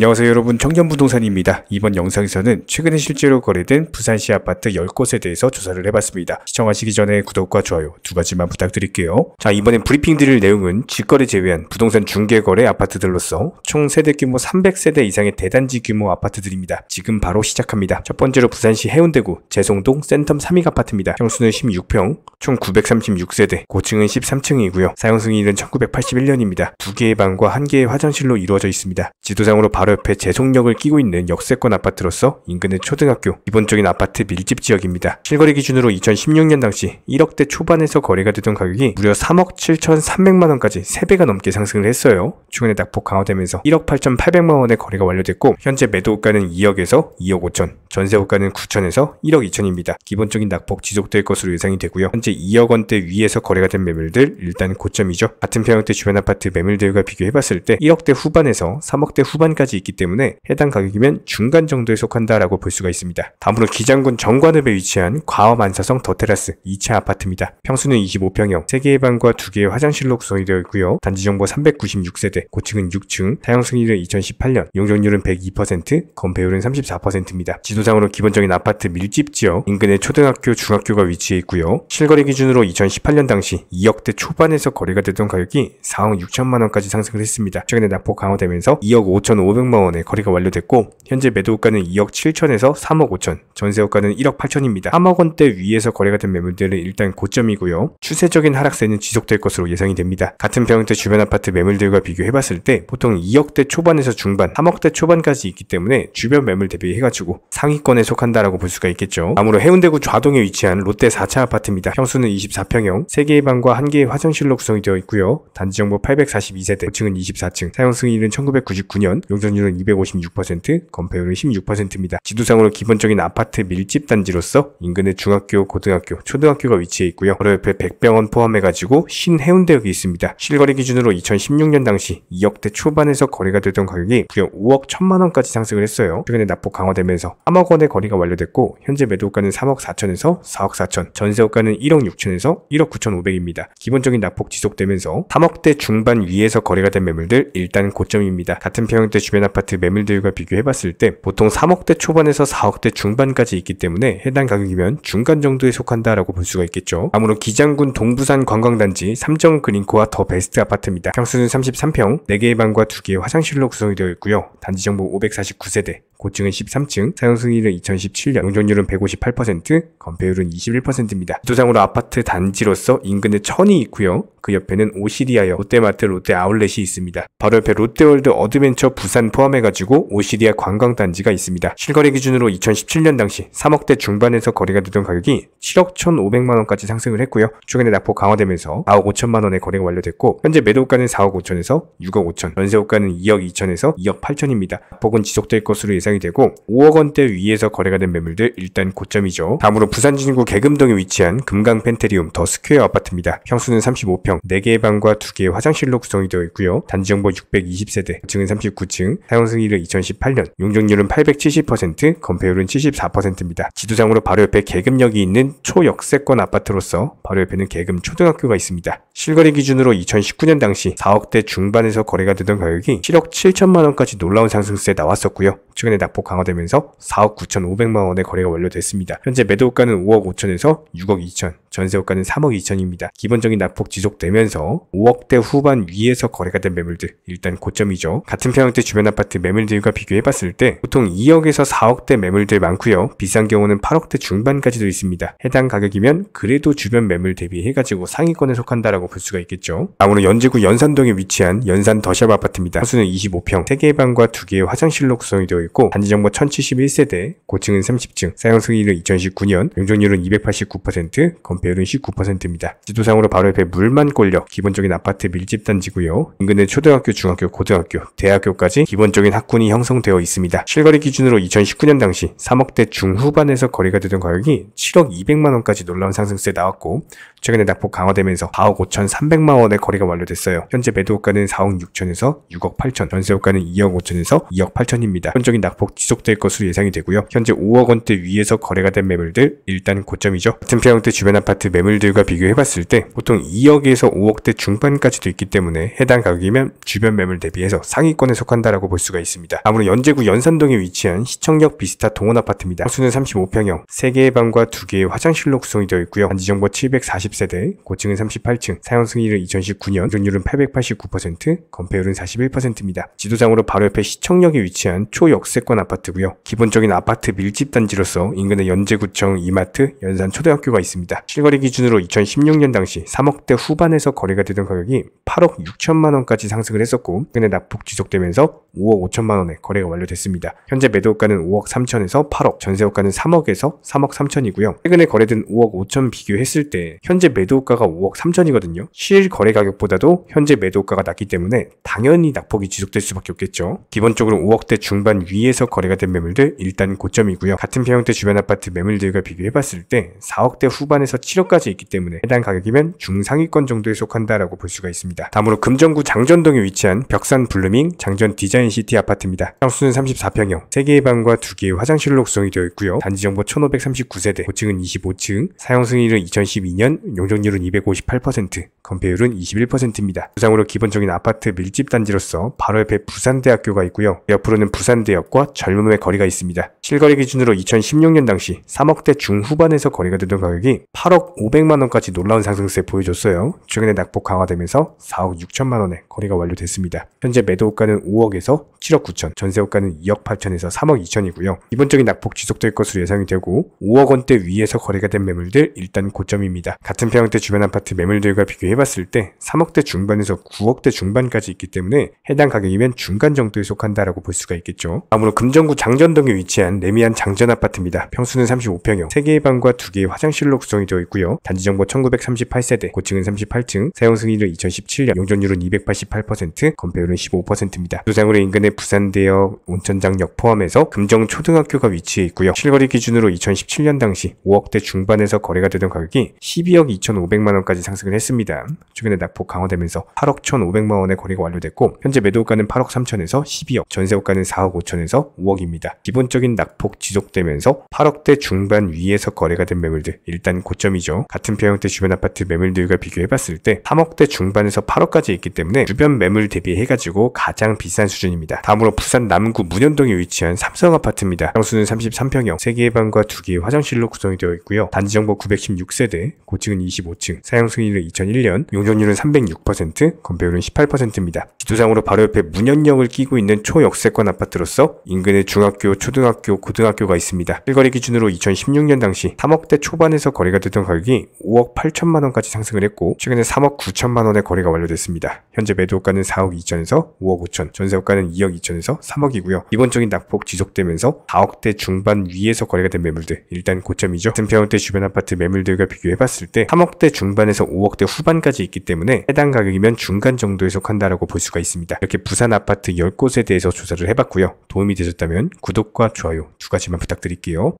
안녕하세요 여러분, 청년부동산입니다. 이번 영상에서는 최근에 실제로 거래된 부산시 아파트 10곳에 대해서 조사를 해봤습니다. 시청하시기 전에 구독과 좋아요 두 가지만 부탁드릴게요. 자, 이번엔 브리핑 드릴 내용은 직거래 제외한 부동산 중개거래 아파트들로서 총 세대 규모 300세대 이상의 대단지 규모 아파트들입니다. 지금 바로 시작합니다. 첫 번째로 부산시 해운대구 재송동 센텀 3익 아파트입니다. 평수는 16평, 총 936세대, 고층은 13층이고요. 사용 승인은 1981년입니다. 2개의 방과 1개의 화장실로 이루어져 있습니다. 지도상으로 바로 옆에 재송역을 끼고 있는 역세권 아파트로서 인근의 초등학교, 기본적인 아파트 밀집 지역입니다. 실거래 기준으로 2016년 당시 1억대 초반에서 거래가 되던 가격이 무려 3억 7,300만원까지 3배가 넘게 상승을 했어요. 최근에 낙폭 강화되면서 1억 8,800만원에 거래가 완료됐고, 현재 매도가는 2억에서 2억 5천, 전세호가는 9천에서 1억 2천입니다. 기본적인 낙폭 지속될 것으로 예상이 되고요. 현재 2억 원대 위에서 거래가 된 매물들 일단 고점이죠. 같은 평형대 주변 아파트 매물들과 비교해봤을 때 1억대 후반에서 3억대 후반까지 있기 때문에 해당 가격이면 중간 정도에 속한다라고 볼 수가 있습니다. 다음으로 기장군 정관읍에 위치한 과업안사성 더테라스 2차 아파트입니다. 평수는 25평형, 3개의 방과 2개의 화장실로 구성이 되어 있고요. 단지 정보 396세대, 고층은 6층, 사용 승인은 2018년, 용적률은 102%, 건폐율은 34%입니다. 지도상으로 기본적인 아파트 밀집 지역, 인근의 초등학교, 중학교가 위치해 있고요. 실거래 기준으로 2018년 당시 2억대 초반에서 거래가 되던 가격이 4억 6천만원까지 상승을 했습니다. 최근에 낙폭 강화되면서 2억 5,500만원에 거래가 완료됐고, 현재 매도가는 2억 7천에서 3억 5천, 전세호가는 1억 8천입니다. 3억 원대 위에서 거래가 된 매물들은 일단 고점이고요. 추세적인 하락세는 지속될 것으로 예상이 됩니다. 같은 평형대 주변 아파트 매물들과 비교해봤을 때 보통 2억대 초반에서 중반, 3억대 초반까지 있기 때문에 주변 매물 대비해가지고 상위권에 속한다라고 볼 수가 있겠죠. 다음으로 해운대구 좌동에 위치한 롯데 4차 아파트입니다. 평수는 24평형, 3개의 방과 1개의 화장실로 구성이 되어 있고요. 단지 정보 842세대, 고층은 24층, 사용 승인은 1999년, 용적률은 256%, 건폐율은 16%입니다. 지도상으로 기본적인 아파트 밀집 단지로서 인근의 중학교, 고등학교, 초등학교가 위치해 있고요. 바로 옆에 백병원 포함해가지고 신해운대역이 있습니다. 실거래 기준으로 2016년 당시 2억대 초반에서 거래가 되던 가격이 무려 5억 1천만원까지 상승을 했어요. 최근에 낙폭 강화되면서 3억 원에 거래가 완료됐고, 현재 매도가는 3억 4천에서 4억 4천, 전세호가는 1억 6천에서 1억 9,500입니다. 기본적인 낙폭 지속되면서 3억대 중반 위에서 거래가 된 매물들 일단 고점입니다. 같은 평형대 주변 아파트 매물들과 비교해봤을 때 보통 3억대 초반에서 4억대 중반까지 있기 때문에 해당 가격이면 중간 정도에 속한다라고 볼 수가 있겠죠. 다음으로 기장군 동부산 관광단지 삼정 그린코아 더 베스트 아파트입니다. 평수는 33평, 4개의 방과 2개의 화장실로 구성이 되어 있고요. 단지 정보 549세대, 고층은 13층, 사용 승인은 2017년, 용적률은 158%, 건폐율은 21%입니다. 지도상으로 아파트 단지로서 인근에 천이 있고요. 그 옆에는 오시리아역, 롯데마트, 롯데 아울렛이 있습니다. 바로 옆에 롯데월드 어드벤처 부산 포함해가지고 오시리아 관광단지가 있습니다. 실거래 기준으로 2017년 당시 3억대 중반에서 거래가 되던 가격이 7억 1,500만원까지 상승을 했고요. 최근에 낙폭 강화되면서 4억 5천만원에 거래가 완료됐고, 현재 매도가는 4억 5천에서 6억 5천, 전세호가는 2억 2천에서 2억 8천입니다. 낙폭은 지속될 것으로 예상이 되고 5억 원대 위에서 거래가 된 매물들 일단 고점이죠. 다음으로 부산진구 계금동에 위치한 금강 펜테리움 더 스퀘어 아파트입니다. 평수는 35평, 4개의 방과 2개의 화장실로 구성이 되어 있고요. 단지 정보 620세대, 고층은 39층, 사용 승인은 2018년, 용적률은 870%, 건폐율은 74%입니다. 지도상으로 바로 옆에 계금역이 있는 초역세권 아파트로서 바로 옆에는 계금 초등학교가 있습니다. 실거래 기준으로 2019년 당시 4억대 중반에서 거래가 되던 가격이 7억 7천만원까지 놀라운 상승세에 나왔었고요. 최근에 낙폭 강화되면서 4억 9,500만원에 거래가 완료됐습니다. 현재 매도가는 5억 5천에서 6억 2천, 전세호가는 3억 2천입니다. 기본적인 낙폭 지속되면서 5억대 후반 위에서 거래가 된 매물들 일단 고점이죠. 같은 평형대 주변 아파트 매물들과 비교해봤을 때 보통 2억에서 4억대 매물들 많고요. 비싼 경우는 8억대 중반까지도 있습니다. 해당 가격이면 그래도 주변 매물 대비해가지고 상위권에 속한다라고 볼 수가 있겠죠. 다음으로 연제구 연산동에 위치한 연산 더샵 아파트입니다. 평수는 25평, 3개의 방과 2개의 화장실로 구성이 되어 있고, 단지 정보 1071세대, 고층은 30층, 사용 승인은 2019년, 용적률은 289%, 건폐율은 19%입니다. 지도상으로 바로 옆에 물만골역, 기본적인 아파트 밀집 단지고요. 인근의 초등학교, 중학교, 고등학교, 대학교까지 기본적인 학군이 형성되어 있습니다. 실거래 기준으로 2019년 당시 3억대 중후반에서 거래가 되던 가격이 7억 200만원까지 놀라운 상승세에 나왔고, 최근에 낙폭 강화되면서 4억 5,300만원에 거래가 완료됐어요. 현재 매도가는 4억 6천에서 6억 8천, 전세호가는 2억 5천에서 2억 8천입니다. 기본적인 낙폭 지속될 것으로 예상이 되고요. 현재 5억 원대 위에서 거래가 된 매물들 일단 고점이죠. 같은 평형대 주변 아파트 매물들과 비교해봤을 때 보통 2억에서 5억대 중반까지도 있기 때문에 해당 가격이면 주변 매물 대비해서 상위권에 속한다라고 볼 수가 있습니다. 다음으로 연제구 연산동에 위치한 시청역 비스타 동원 아파트입니다. 평수는 35평형, 3개의 방과 2개의 화장실로 구성이 되어 있고요. 단지정보 740세대, 고층은 38층, 사용 승인일은 2019년, 이용률은 889%, 건폐율은 41%입니다. 지도상으로 바로 옆에 시청역에 위치한 초역세권 아파트고요. 기본적인 아파트 밀집 단지로서 인근에 연제구청 이마트, 연산초등학교가 있습니다. 실거래 기준으로 2016년 당시 3억대 후반에서 거래가 되던 가격이 8억 6천만 원까지 상승을 했었고 최근에 낙폭 지속되면서 5억 5천만 원에 거래가 완료됐습니다. 현재 매도가는 5억 3천에서 8억, 전세호가는 3억에서 3억 3천이고요. 최근에 거래된 5억 5천 비교했을 때 현재 매도가가 5억 3천이거든요. 실 거래 가격보다도 현재 매도가가 낮기 때문에 당연히 낙폭이 지속될 수밖에 없겠죠. 기본적으로 5억대 중반 위에서 거래가 된 매물들 일단 고점이고요. 같은 평형대 주변 아파트 매물들과 비교해봤을 때 4억대 후반에서 7억까지 있기 때문에 해당 가격이면 중상위권 정도에 속한다라고 볼 수가 있습니다. 다음으로 금정구 장전동에 위치한 벽산 블루밍 장전 디자인시티 아파트입니다. 평수는 34평형, 3개의 방과 2개의 화장실로 구성이 되어 있고요. 단지정보 1539세대, 고층은 25층, 사용 승인일은 2012년, 용적률은 258%, 건폐율은 21%입니다. 부상으로 기본적인 아파트 밀집 단지로서 바로 옆에 부산대학교가 있고요. 옆으로는 부산대역과 젊음의 거리가 있습니다. 실거래 기준으로 2016년 당시 3억대 중후반에서 거래가 되던 가격이 8억 500만 원까지 놀라운 상승세 보여줬어요. 최근에 낙폭 강화되면서 4억 6천만 원에 거래가 완료됐습니다. 현재 매도가는 5억에서 7억 9천, 전세호가는 2억 8천에서 3억 2천이고요. 기본적인 낙폭 지속될 것으로 예상이 되고 5억 원대 위에서 거래가 된 매물들 일단 고점입니다. 같은 평형대 주변 아파트 매물들과 비교해봤을 때 3억대 중반에서 9억대 중반까지 있기 때문에 해당 가격이면 중간 정도에 속한다라고 볼 수가 있겠죠. 다음으로 금정구 장전동에 위치한 레미안 장전 아파트입니다. 평수는 35평형, 3개의 방과 2개의 화장실로 구성이 되어 있고요. 단지정보 1938세대, 고층은 38층, 사용 승인일은 2017년, 용적률은 288%, 건폐율은 15%입니다. 도상으로 인근의 부산대역, 온천장역 포함해서 금정초등학교가 위치해 있고요. 실거래 기준으로 2017년 당시 5억대 중반에서 거래가 되던 가격이 12억 2,500만 원까지 상승을 했습니다. 최근에 낙폭 강화되면서 8억 1,500만 원에 거래가 완료됐고 현재 매도가는 8억 3천에서 12억, 전세호가는 4억 5천에서 5억입니다. 기본적인 낙폭 지속되면서 8억대 중반 위에서 거래가 된 매물들 일단 고점이죠. 같은 평형대 주변 아파트 매물들과 비교해봤을 때 3억대 중반에서 8억까지 있기 때문에 주변 매물 대비해가지고 가장 비싼 수준입니다. 다음으로 부산 남구 문현동에 위치한 삼성 아파트입니다. 평수는 33평형, 3개의 방과 2개의 화장실로 구성이 되어 있고요. 단지정보 916세대, 고층은 25층, 사용 승인일은 2001년, 용적률은 306%, 건폐율은 18%입니다. 지도상으로 바로 옆에 문현역을 끼고 있는 초역세권 아파트로서 인근에 중학교, 초등학교, 고등학교가 있습니다. 실거래 기준으로 2016년 당시 3억대 초반에서 거래가 되던 가격이 5억 8천만 원까지 상승을 했고 최근에 3억 9천만 원에 거래가 완료됐습니다. 현재 매도가는 4억 2천에서 5억 5천, 전세호가는 2억 2천에서 3억이고요. 기본적인 낙폭 지속되면서 4억대 중반 위에서 거래가 된 매물들 일단 고점이죠. 같은 평형대 주변 아파트 매물들과 비교해봤을 때 3억대 중반에서 5억대 후반까지 있기 때문에 해당 가격이면 중간 정도에 속한다라고 볼 수가 있습니다. 이렇게 부산 아파트 10곳에 대해서 조사를 해봤고요. 도움이 되셨다면 구독과 좋아요 2가지만 부탁드릴게요.